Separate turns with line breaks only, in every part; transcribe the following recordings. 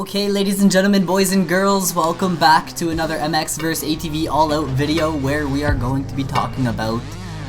Okay, ladies and gentlemen, boys and girls, welcome back to another MX vs ATV All Out video where we are going to be talking about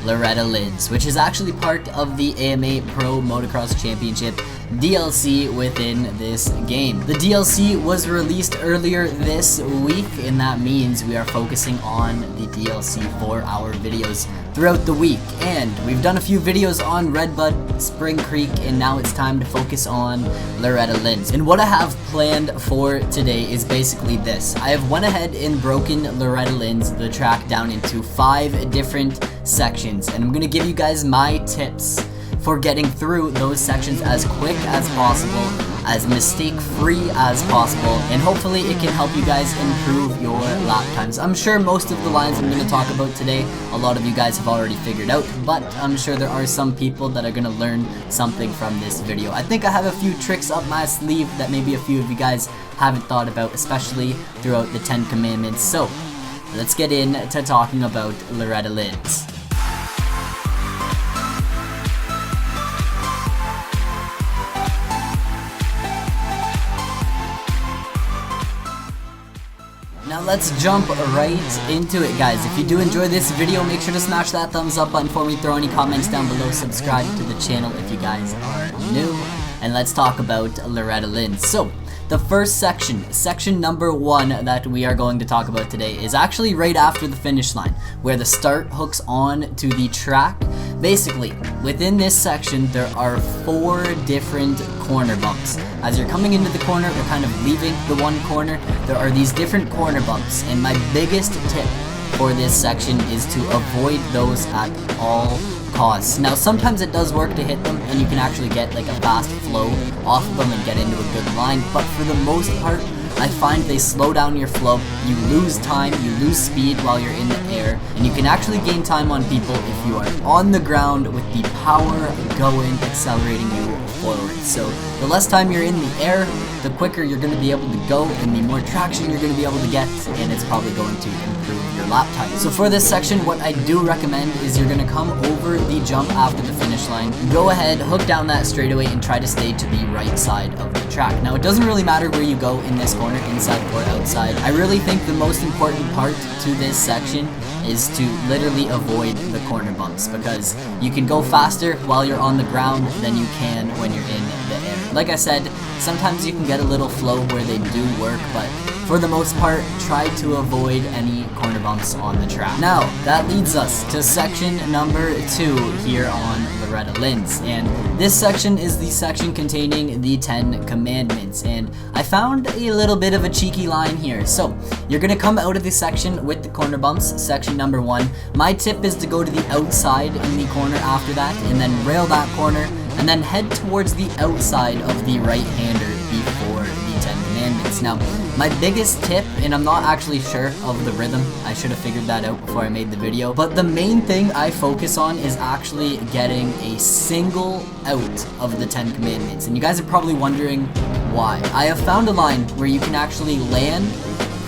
Loretta Lynn's, which is actually part of the AMA Pro Motocross Championship DLC within this game. The DLC was released earlier this week, and that means we are focusing on the DLC for our videos throughout the week. And we've done a few videos on Redbud, Spring Creek, and now it's time to focus on Loretta Lynn's. And what I have planned for today is basically this. I have went ahead and broken Loretta Lynn's, the track, down into 5 different sections, and I'm gonna give you guys my tips for getting through those sections as quick as possible, as mistake-free as possible, and hopefully it can help you guys improve your lap times. I'm sure most of the lines I'm going to talk about today, a lot of you guys have already figured out, but I'm sure there are some people that are going to learn something from this video. I think I have a few tricks up my sleeve that maybe a few of you guys haven't thought about, especially throughout the 10 Commandments. So, let's get into talking about Loretta Lynn's. Now let's jump right into it, guys. If you do enjoy this video, make sure to smash that thumbs up button for me, throw any comments down below, subscribe to the channel if you guys are new, and let's talk about Loretta Lynn. So, the first section number 1 that we are going to talk about today is actually right after the finish line, where the start hooks on to the track. Basically, within this section, there are 4 different corner bumps. As you're coming into the corner or kind of leaving the one corner, there are these different corner bumps, and my biggest tip for this section is to avoid those at all costs. Now, sometimes it does work to hit them, and you can actually get like a fast flow off of them and get into a good line, but for the most part, I find they slow down your flow, you lose time, you lose speed while you're in the air, and you can actually gain time on people if you are on the ground with the power going, accelerating you forward. So the less time you're in the air, the quicker you're going to be able to go, and the more traction you're going to be able to get, and it's probably going to improve your lap time. So for this section, what I do recommend is you're going to come over the jump after the finish line, go ahead, hook down that straightaway, and try to stay to the right side of the track. Now, it doesn't really matter where you go in this corner, inside or outside. I really think the most important part to this section is to literally avoid the corner bumps, because you can go faster while you're on the ground than you can when you're in the air. Like I said, sometimes you can get a little flow where they do work, but for the most part, try to avoid any corner bumps on the track. Now, that leads us to section number 2 here on Loretta Lynn's, and this section is the section containing the 10 Commandments, and I found a little bit of a cheeky line here. So, you're gonna come out of the section with the corner bumps, section number 1. My tip is to go to the outside in the corner after that, and then rail that corner, and then head towards the outside of the right-hander before the 10 Commandments. Now, my biggest tip, and I'm not actually sure of the rhythm, I should have figured that out before I made the video, but the main thing I focus on is actually getting a single out of the 10 Commandments. And you guys are probably wondering why. I have found a line where you can actually land,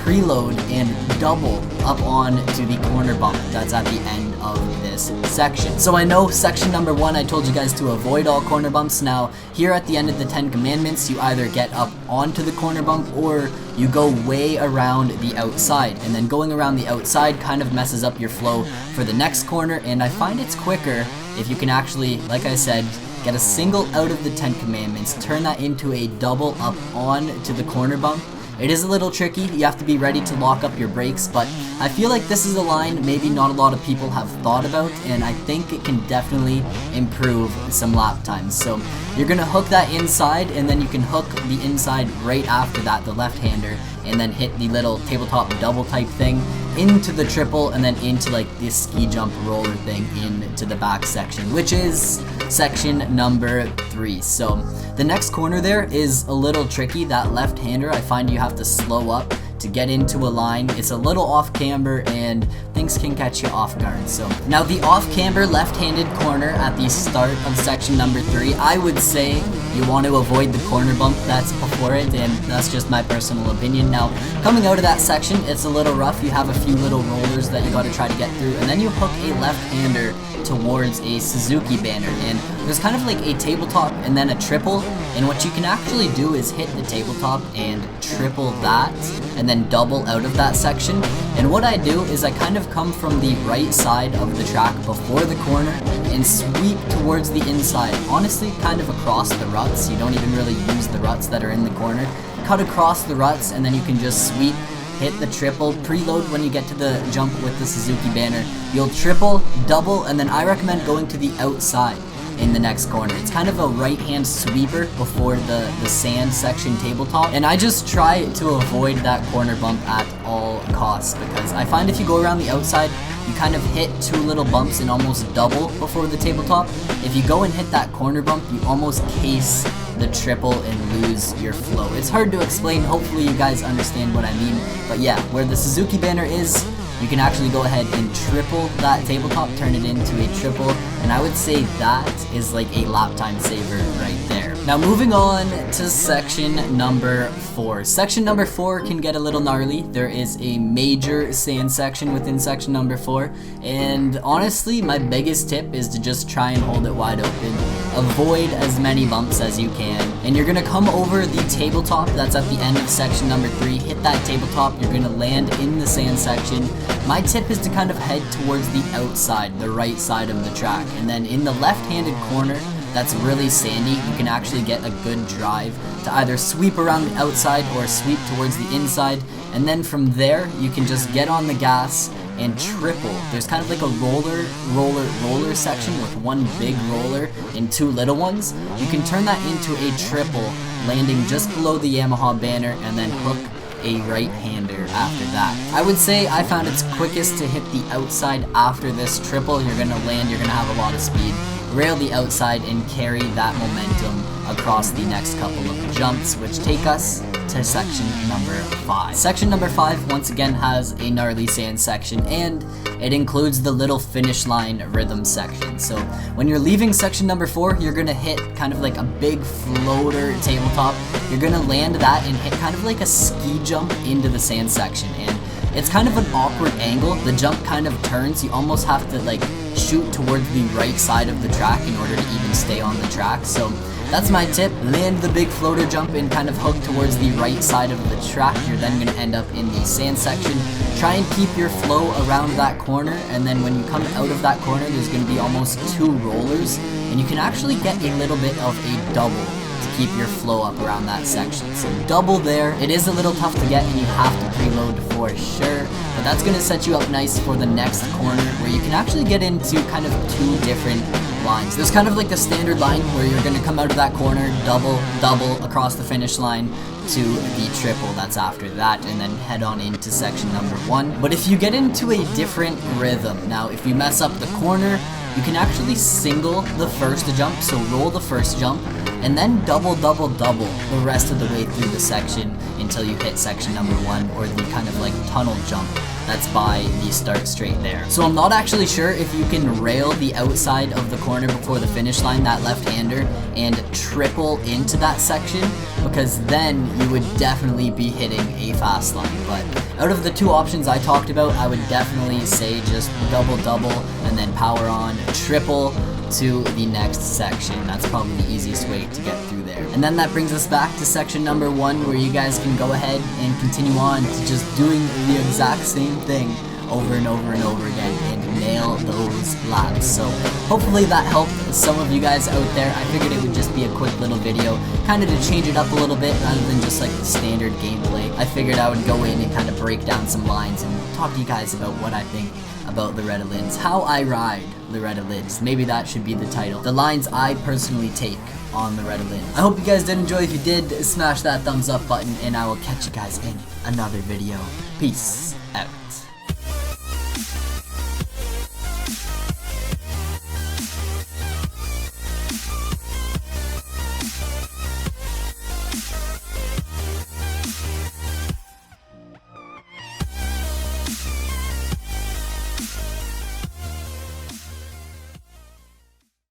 preload, and double up onto the corner bump that's at the end of this section. So I know section number 1, I told you guys to avoid all corner bumps. Now, here at the end of the 10 Commandments, you either get up onto the corner bump or you go way around the outside, and then going around the outside kind of messes up your flow for the next corner, and I find it's quicker if you can actually, like I said, get a single out of the 10 Commandments, turn that into a double up on to the corner bump. It is a little tricky, you have to be ready to lock up your brakes, but I feel like this is a line maybe not a lot of people have thought about, and I think it can definitely improve some lap times. So you're going to hook that inside, and then you can hook the inside right after that, the left-hander, and then hit the little tabletop double type thing into the triple, and then into like this ski jump roller thing into the back section, which is section number 3. So the next corner there is a little tricky. That left-hander, I find you have to slow up to get into a line. It's a little off camber and things can catch you off guard. So now the off camber left-handed corner at the start of section number 3, I would say you want to avoid the corner bump that's before it, and that's just my personal opinion. Now, coming out of that section, it's a little rough. You have a few little rollers that you got to try to get through, and then you hook a left-hander towards a Suzuki banner, and there's kind of like a tabletop and then a triple, and what you can actually do is hit the tabletop and triple that, and then double out of that section. And what I do is I kind of come from the right side of the track before the corner and sweep towards the inside, honestly kind of across the ruts. You don't even really use the ruts that are in the corner. Cut across the ruts, and then you can just sweep, hit the triple, preload when you get to the jump with the Suzuki banner. You'll triple, double, and then I recommend going to the outside in the next corner. It's kind of a right-hand sweeper before the sand section tabletop, and I just try to avoid that corner bump at all costs, because I find if you go around the outside, you kind of hit 2 little bumps and almost double before the tabletop. If you go and hit that corner bump, you almost case the triple and lose your flow. It's hard to explain, hopefully you guys understand what I mean, but yeah, where the Suzuki banner is, you can actually go ahead and triple that tabletop, turn it into a triple, and I would say that is like a lap time saver right there. Now moving on to section number 4. Section number 4 can get a little gnarly. There is a major sand section within section number 4, and honestly my biggest tip is to just try and hold it wide open. Avoid as many bumps as you can, and you're gonna come over the tabletop that's at the end of section number 3, hit that tabletop, you're gonna land in the sand section. My tip is to kind of head towards the outside, the right side of the track, and then in the left-handed corner that's really sandy, you can actually get a good drive to either sweep around the outside or sweep towards the inside, and then from there you can just get on the gas and triple. There's kind of like a roller section with 1 big roller and 2 little ones. You can turn that into a triple, landing just below the Yamaha banner, and then hook a right-hander after that. I would say I found it's quickest to hit the outside after this triple. You're gonna land, you're gonna have a lot of speed, rail the outside and carry that momentum across the next couple of jumps, which take us to section number 5. Section number 5 once again has a gnarly sand section, and it includes the little finish line rhythm section. So when you're leaving section number 4, you're gonna hit kind of like a big floater tabletop. You're gonna land that and hit kind of like a ski jump into the sand section, and it's kind of an awkward angle. The jump kind of turns. You almost have to like shoot towards the right side of the track in order to even stay on the track. So that's my tip. Land the big floater jump and kind of hook towards the right side of the track. You're then going to end up in the sand section. Try and keep your flow around that corner, and then when you come out of that corner, there's going to be almost 2 rollers, and you can actually get a little bit of a double to keep your flow up around that section. So double there. It is a little tough to get, and you have to preload for sure, but that's going to set you up nice for the next corner, where you can actually get into kind of 2 different lines. There's kind of like a standard line where you're going to come out of that corner, double across the finish line to the triple that's after that, and then head on into section number 1. But if you get into a different rhythm, now if you mess up the corner, you can actually single the first jump, so roll the first jump, and then double the rest of the way through the section until you hit section number 1, or the kind of like tunnel jump that's by the start straight there. So I'm not actually sure if you can rail the outside of the corner before the finish line, that left-hander, and triple into that section, because then you would definitely be hitting a fast line. But out of the 2 options I talked about, I would definitely say just double and then power on, triple to the next section. That's probably the easiest way to get through there. And then that brings us back to section number 1, where you guys can go ahead and continue on to just doing the exact same thing over and over again and nail those laps. So hopefully that helped some of you guys out there. I figured it would just be a quick little video, kind of to change it up a little bit rather than just like the standard gameplay. I figured I would go in and kind of break down some lines and talk to you guys about what I think about Loretta Lynn's, how I ride Loretta Lynn's. Maybe that should be the title. The lines I personally take on Loretta Lynn. I hope you guys did enjoy. If you did, smash that thumbs up button, and I will catch you guys in another video. Peace out.